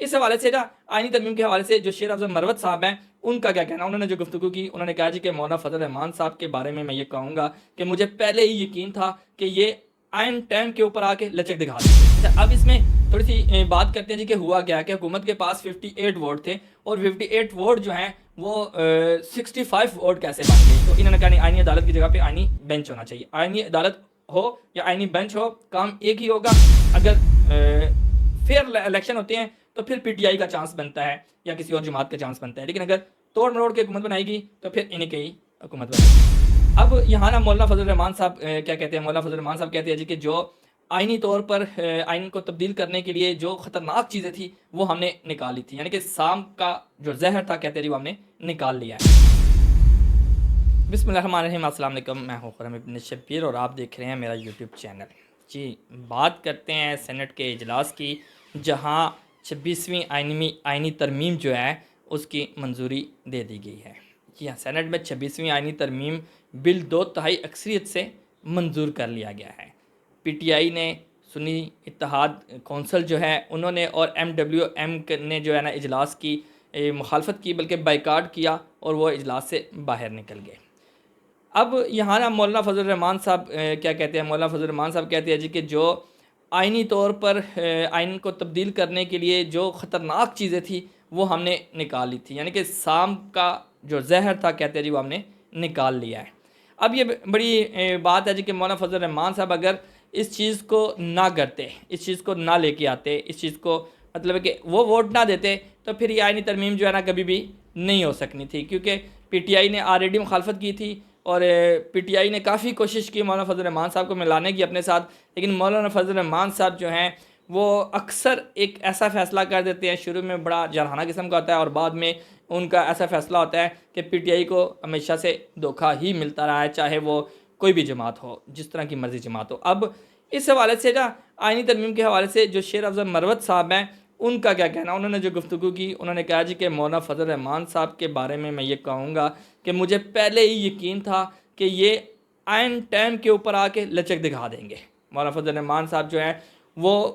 اس حوالے سے نا آئینی ترمیم کے حوالے سے جو شیر افضل مروت صاحب ہیں ان کا کیا کہنا، انہوں نے جو گفتگو کی، انہوں نے کہا جی کہ مولانا فضل الرحمان صاحب کے بارے میں یہ کہوں گا کہ مجھے پہلے ہی یقین تھا کہ یہ آئین ٹائم کے اوپر آ کے لچک دکھا دیں گے۔ اچھا اب اس میں تھوڑی سی بات کرتے ہیں جی کہ ہوا کیا کہ حکومت کے پاس 58 ووٹ تھے اور 58 ووٹ جو ہیں وہ 65 ووٹ کیسے بن گئے؟ تو انہوں نے کہا نہیں، آئینی عدالت کی جگہ پہ آئینی بینچ ہونا چاہیے، آئینی عدالت ہو یا آئینی بینچ ہو کام ایک ہی ہوگا۔ اگر فیئر الیکشن ہوتے ہیں تو پھر پی ٹی آئی کا چانس بنتا ہے یا کسی اور جماعت کا چانس بنتا ہے، لیکن اگر توڑ مروڑ کے حکومت بنائے گی تو پھر انہیں کی حکومت بنائے گی۔ اب یہاں نا مولانا فضل الرحمان صاحب کیا کہتے ہیں، مولانا فضل الرحمان صاحب کہتے ہیں جی کہ جو آئینی طور پر آئین کو تبدیل کرنے کے لیے جو خطرناک چیزیں تھیں وہ ہم نے نکال لی تھی، یعنی کہ سام کا جو زہر تھا کہتے ہیں جی وہ ہم نے نکال لیا ہے۔ بسم اللہ الرحمن الرحیم، السلام علیکم، میں ہوں خرم ابن شبیر اور آپ دیکھ رہے ہیں میرا یوٹیوب چینل۔ جی بات کرتے ہیں سینٹ کے اجلاس کی، جہاں 26ویں آئینی ترمیم جو ہے اس کی منظوری دے دی گئی ہے۔ جی ہاں، سینٹ میں 26ویں آئینی ترمیم بل 2/3 اکثریت سے منظور کر لیا گیا ہے۔ پی ٹی آئی نے، سنی اتحاد کونسل جو ہے انہوں نے، اور MWM نے جو ہے نا اجلاس کی مخالفت کی، بلکہ بائیکاٹ کیا اور وہ اجلاس سے باہر نکل گئے۔ اب یہاں نا مولانا فضل الرحمان صاحب کیا کہتے ہیں، مولانا فضل الرحمان صاحب کہتے ہیں جی کہ جو آئینی طور پر آئین کو تبدیل کرنے کے لیے جو خطرناک چیزیں تھیں وہ ہم نے نکال لی تھی، یعنی کہ سام کا جو زہر تھا کہتے ہیں جی وہ ہم نے نکال لیا ہے۔ اب یہ بڑی بات ہے جی کہ مولانا فضل الرحمان صاحب اگر اس چیز کو نہ کرتے، اس چیز کو نہ لے کے آتے، اس چیز کو مطلب ہے کہ وہ ووٹ نہ دیتے تو پھر یہ آئینی ترمیم جو ہے نا کبھی بھی نہیں ہو سکنی تھی، کیونکہ پی ٹی آئی نے آلریڈی مخالفت کی تھی اور پی ٹی آئی نے کافی کوشش کی مولانا فضل الرحمان صاحب کو ملانے کی اپنے ساتھ، لیکن مولانا فضل الرحمان صاحب جو ہیں وہ اکثر ایک ایسا فیصلہ کر دیتے ہیں، شروع میں بڑا جارحانہ قسم کا ہوتا ہے اور بعد میں ان کا ایسا فیصلہ ہوتا ہے کہ پی ٹی آئی کو ہمیشہ سے دھوکہ ہی ملتا رہا ہے، چاہے وہ کوئی بھی جماعت ہو، جس طرح کی مرضی جماعت ہو۔ اب اس حوالے سے نا آئینی ترمیم کے حوالے سے جو شیر افضل مروت صاحب ہیں ان کا کیا کہنا، انہوں نے جو گفتگو کی، انہوں نے کہا جی کہ مولانا فضل الرحمان صاحب کے بارے میں یہ کہوں گا کہ مجھے پہلے ہی یقین تھا کہ یہ آئین ٹائم کے اوپر آ کے لچک دکھا دیں گے۔ مولانا فضل الرحمان صاحب جو ہیں وہ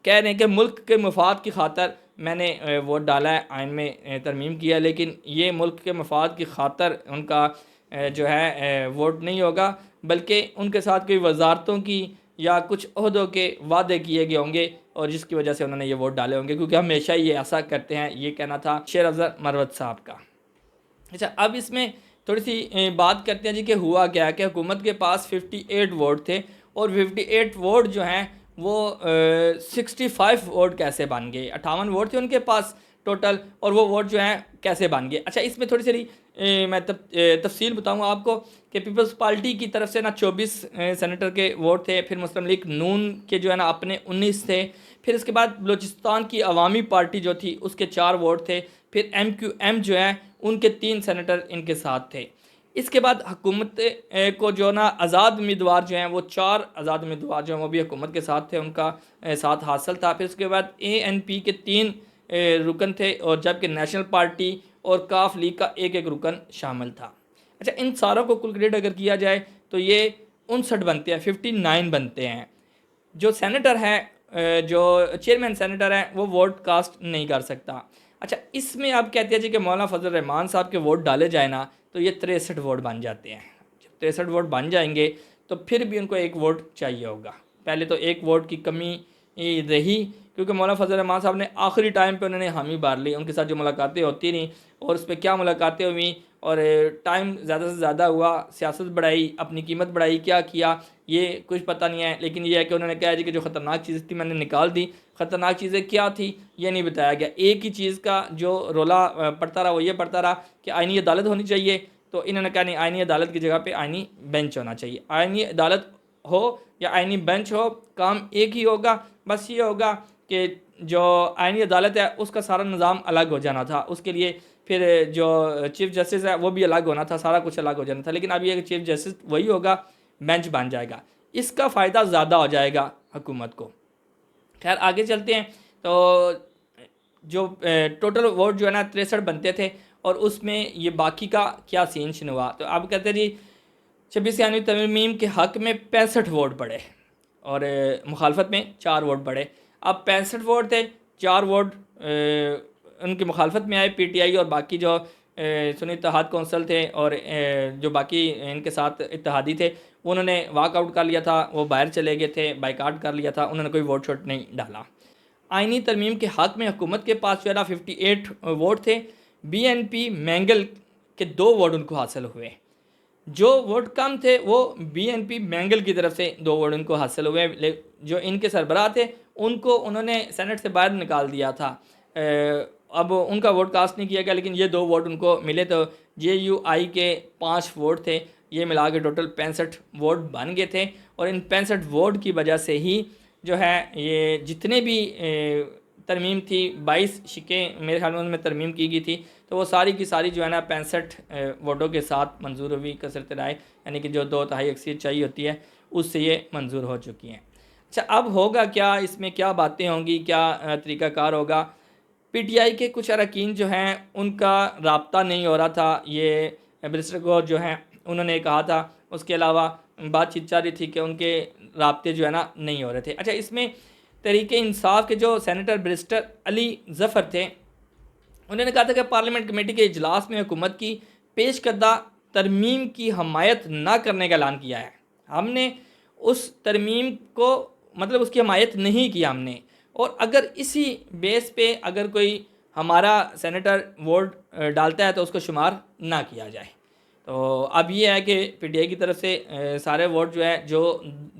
کہہ رہے ہیں کہ ملک کے مفاد کی خاطر میں نے ووٹ ڈالا ہے، آئین میں ترمیم کیا، لیکن یہ ملک کے مفاد کی خاطر ان کا جو ہے ووٹ نہیں ہوگا، بلکہ ان کے ساتھ کوئی وزارتوں کی یا کچھ عہدوں کے وعدے کیے گئے ہوں گے اور جس کی وجہ سے انہوں نے یہ ووٹ ڈالے ہوں گے، کیونکہ ہمیشہ یہ ایسا کرتے ہیں۔ یہ کہنا تھا شیر افضل مروت صاحب کا۔ اچھا اب اس میں تھوڑی سی بات کرتے ہیں جی کہ ہوا کیا کہ حکومت کے پاس 58 ووٹ تھے اور 58 ووٹ جو ہیں وہ 65 ووٹ کیسے بن گئے؟ 58 ووٹ تھے ان کے پاس ٹوٹل، اور وہ ووٹ جو ہیں کیسے بن گئے؟ اچھا اس میں تھوڑی سی میں تفصیل بتاؤں گا آپ کو کہ پیپلز پارٹی کی طرف سے نا 24 سینیٹر کے ووٹ تھے، پھر مسلم لیگ نون کے جو ہے نا اپنے 19 تھے، پھر اس کے بعد بلوچستان کی عوامی پارٹی جو تھی اس کے 4 ووٹ تھے، پھر MQM جو ہے ان کے 3 سینیٹر ان کے ساتھ تھے۔ اس کے بعد حکومت کو جو نا آزاد امیدوار جو ہیں وہ 4 آزاد امیدوار جو ہیں وہ بھی حکومت کے ساتھ تھے، ان کا ساتھ حاصل تھا۔ پھر اس کے بعد ANP کے 3 رکن تھے، اور جبکہ نیشنل پارٹی اور کاف لیگ کا ایک رکن شامل تھا۔ اچھا ان ساروں کو کیلکولیٹ اگر کیا جائے تو یہ 59 بنتے ہیں، 59 بنتے ہیں۔ جو سینیٹر ہے، جو چیئرمین سینیٹر ہیں، وہ ووٹ کاسٹ نہیں کر سکتا۔ اچھا اس میں آپ کہتے ہیں جی کہ مولانا فضل الرحمان صاحب کے ووٹ ڈالے جائیں نا تو یہ 63 ووٹ بن جاتے ہیں۔ جب 63 ووٹ بن جائیں گے تو پھر بھی ان کو ایک ووٹ چاہیے ہوگا۔ پہلے تو ایک ووٹ کی کمی رہی، کیونکہ مولانا فضل الرحمان صاحب نے آخری ٹائم پہ انہوں نے حامی بھر لی، ان کے ساتھ جو ملاقاتیں ہوتی رہیں اور اس پہ کیا ملاقاتیں ہوئیں اور ٹائم زیادہ سے زیادہ ہوا، سیاست بڑھائی، اپنی قیمت بڑھائی، کیا یہ کچھ پتہ نہیں ہے، لیکن یہ ہے کہ انہوں نے کہا جی کہ جو خطرناک چیزیں تھی میں نے نکال دی۔ خطرناک چیزیں کیا تھی یہ نہیں بتایا گیا، ایک ہی چیز کا جو رولا پڑتا رہا وہ یہ پڑتا رہا کہ آئینی عدالت ہونی چاہیے، تو انہوں نے کہا نہیں، آئینی عدالت کی جگہ پہ آئینی بینچ ہونا چاہیے، آئینی عدالت ہو یا آئینی بینچ ہو کام ایک ہی ہوگا، بس یہ ہوگا کہ جو آئینی عدالت ہے اس کا سارا نظام الگ ہو جانا تھا، اس کے لیے پھر جو چیف جسٹس ہے وہ بھی الگ ہونا تھا، سارا کچھ الگ ہو جانا تھا، لیکن اب یہ کہ چیف جسٹس وہی ہوگا، بینچ بن جائے گا، اس کا فائدہ زیادہ ہو جائے گا حکومت کو۔ خیر آگے چلتے ہیں، تو جو ٹوٹل ووٹ جو ہے نا 63 بنتے تھے، اور اس میں یہ باقی کا کیا سین شن ہوا، تو اب کہتے ہیں جی 26 آئینی ترمیم کے حق میں 65 ووٹ پڑے اور مخالفت میں 4 ووٹ پڑے۔ اب 65 ووٹ تھے، 4 ووٹ ان کی مخالفت میں آئے، پی ٹی آئی اور باقی جو سنی اتحاد کونسل تھے اور جو باقی ان کے ساتھ اتحادی تھے، انہوں نے واک آؤٹ کر لیا تھا، وہ باہر چلے گئے تھے، بائیکاٹ کر لیا تھا، انہوں نے کوئی ووٹ شوٹ نہیں ڈالا۔ آئینی ترمیم کے حق میں حکومت کے پاس جو ہے نا 58 ووٹ تھے، بی این پی مینگل کے 2 ووٹ ان کو حاصل ہوئے۔ جو ووٹ کم تھے وہ بی این پی مینگل کی طرف سے 2 ووٹ ان کو حاصل ہوئے، جو ان کے سربراہ تھے ان کو انہوں نے سینٹ سے باہر نکال دیا تھا۔ اب ان کا ووٹ کاسٹ نہیں کیا گیا، لیکن یہ 2 ووٹ ان کو ملے، تو جے یو آئی کے 5 ووٹ تھے، یہ ملا کے ٹوٹل 65 ووٹ بن گئے تھے، اور ان 65 ووٹ کی وجہ سے ہی جو ہے یہ جتنے بھی ترمیم تھی 22 شکیں میرے خیال میں ان میں ترمیم کی گئی تھی، تو وہ ساری کی ساری جو ہے نا 65 ووٹوں کے ساتھ منظور ہوئی کثرت رائے، یعنی کہ جو 2/3 اکثریت چاہیے ہوتی ہے اس سے یہ منظور ہو چکی ہیں۔ اچھا، اب ہوگا کیا، اس میں کیا باتیں ہوں گی، کیا طریقہ کار ہوگا؟ پی ٹی آئی کے کچھ اراکین جو ہیں ان کا رابطہ نہیں ہو رہا تھا، یہ برسٹر گور جو ہیں انہوں نے کہا تھا، اس کے علاوہ بات چیت چل رہی تھی کہ ان کے رابطے جو ہے نا نہیں ہو رہے تھے۔ اچھا، اس میں تحریک انصاف کے جو سینیٹر برسٹر علی ظفر تھے، انہوں نے کہا تھا کہ پارلیمنٹ کمیٹی کے اجلاس میں حکومت کی پیش کردہ ترمیم کی حمایت نہ کرنے کا اعلان کیا ہے۔ ہم نے اس ترمیم کو مطلب اس کی حمایت نہیں کی ہم نے، اور اگر اسی بیس پہ اگر کوئی ہمارا سینیٹر ووٹ ڈالتا ہے تو اس کو شمار نہ کیا جائے۔ تو اب یہ ہے کہ پی ٹی آئی کی طرف سے سارے ووٹ جو ہے جو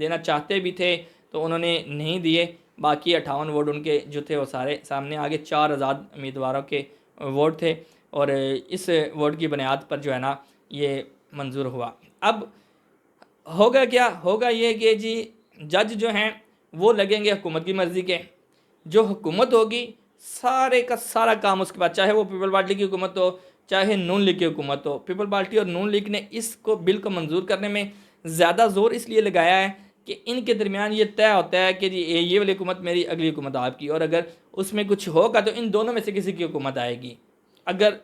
دینا چاہتے بھی تھے تو انہوں نے نہیں دیے، باقی 58 ووٹ ان کے جو تھے وہ سارے سامنے آگے، 4 آزاد امیدواروں کے ووٹ تھے، اور اس ووٹ کی بنیاد پر جو ہے نا یہ منظور ہوا۔ اب ہوگا کیا؟ ہوگا یہ کہ جی جج جو ہیں وہ لگیں گے حکومت کی مرضی کے، جو حکومت ہوگی سارے کا سارا کام اس کے بعد، چاہے وہ پیپل پارٹی کی حکومت ہو چاہے نون لیگ کی حکومت ہو، پیپل پارٹی اور نون لیگ نے اس کو بل کو منظور کرنے میں زیادہ زور اس لیے لگایا ہے کہ ان کے درمیان یہ طے ہوتا ہے کہ جی یہ والی حکومت میری، اگلی حکومت آپ کی، اور اگر اس میں کچھ ہوگا تو ان دونوں میں سے کسی کی حکومت آئے گی۔ اگر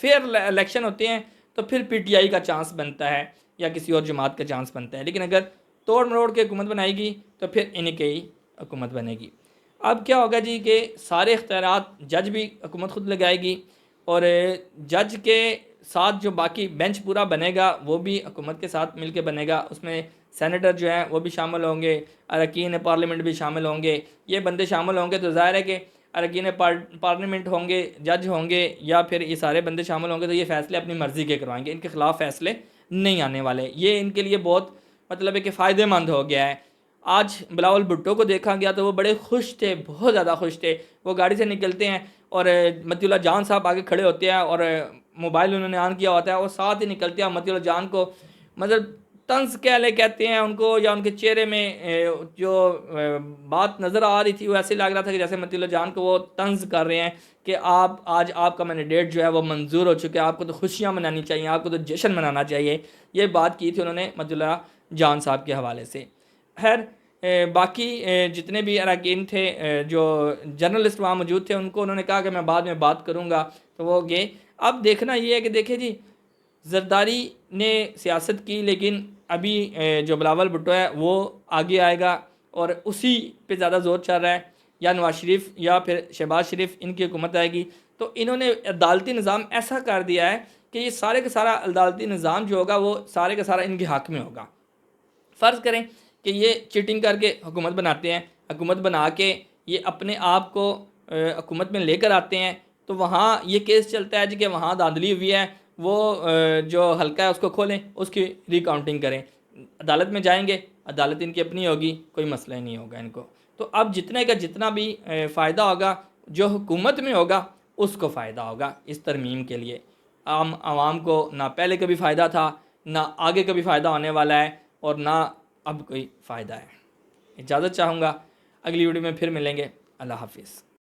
فیئر الیکشن ہوتے ہیں تو پھر پی ٹی آئی کا چانس بنتا ہے یا کسی اور جماعت کا چانس بنتا ہے، لیکن اگر توڑ مروڑ کے حکومت بنائے گی تو پھر انہیں کی ہی حکومت بنے گی۔ اب کیا ہوگا جی کہ سارے اختیارات جج بھی حکومت خود لگائے گی، اور جج کے ساتھ جو باقی بینچ پورا بنے گا وہ بھی حکومت کے ساتھ مل کے بنے گا، اس میں سینیٹر جو ہیں وہ بھی شامل ہوں گے، اراکین پارلیمنٹ بھی شامل ہوں گے۔ یہ بندے شامل ہوں گے تو ظاہر ہے کہ اراکین پارلیمنٹ ہوں گے، جج ہوں گے، یا پھر یہ سارے بندے شامل ہوں گے تو یہ فیصلے اپنی مرضی کے کروائیں گے، ان کے خلاف فیصلے نہیں آنے والے۔ یہ ان کے لیے بہت مطلب ہے کہ فائدہ مند ہو گیا ہے۔ آج بلاول بھٹو کو دیکھا گیا تو وہ بڑے خوش تھے، بہت زیادہ خوش تھے، وہ گاڑی سے نکلتے ہیں اور متی اللہ جان صاحب آگے کھڑے ہوتے ہیں اور موبائل انہوں نے آن کیا ہوتا ہے، وہ ساتھ ہی نکلتے ہیں، متی اللہ جان کو مطلب طنز کہتے ہیں ان کو، یا ان کے چہرے میں جو بات نظر آ رہی تھی وہ ایسے لگ رہا تھا کہ جیسے متی اللہ جان کو وہ طنز کر رہے ہیں کہ آج آپ کا مینڈیٹ جو ہے وہ منظور ہو چکا ہے، آپ کو تو خوشیاں منانی چاہیے، آپ کو تو جشن منانا چاہیے۔ یہ بات کی تھی انہوں نے متی اللہ جان صاحب کے حوالے سے۔ خیر، باقی جتنے بھی اراکین تھے جو جرنلسٹ وہاں موجود تھے ان کو انہوں نے کہا کہ میں بعد میں بات کروں گا، تو وہ گئے۔ اب دیکھنا یہ ہے کہ دیکھیں جی زرداری نے سیاست کی، لیکن ابھی جو بلاول بھٹو ہے وہ آگے آئے گا، اور اسی پہ زیادہ زور چل رہا ہے، یا نواز شریف یا پھر شہباز شریف ان کی حکومت آئے گی، تو انہوں نے عدالتی نظام ایسا کر دیا ہے کہ یہ سارے کا سارا عدالتی نظام جو ہوگا وہ سارے کا سارا ان کے حق میں ہوگا۔ فرض کریں کہ یہ چیٹنگ کر کے حکومت بناتے ہیں، حکومت بنا کے یہ اپنے آپ کو حکومت میں لے کر آتے ہیں، تو وہاں یہ کیس چلتا ہے جی کہ وہاں دھاندلی ہوئی ہے، وہ جو حلقہ ہے اس کو کھولیں، اس کی ری کاؤنٹنگ کریں، عدالت میں جائیں گے، عدالت ان کی اپنی ہوگی، کوئی مسئلہ ہی نہیں ہوگا ان کو۔ تو اب جتنے کا جتنا بھی فائدہ ہوگا جو حکومت میں ہوگا اس کو فائدہ ہوگا اس ترمیم کے لیے۔ عام عوام کو نہ پہلے کبھی فائدہ تھا، نہ آگے کبھی فائدہ ہونے والا ہے، اور نہ اب کوئی فائدہ ہے۔ اجازت چاہوں گا، اگلی ویڈیو میں پھر ملیں گے۔ اللہ حافظ۔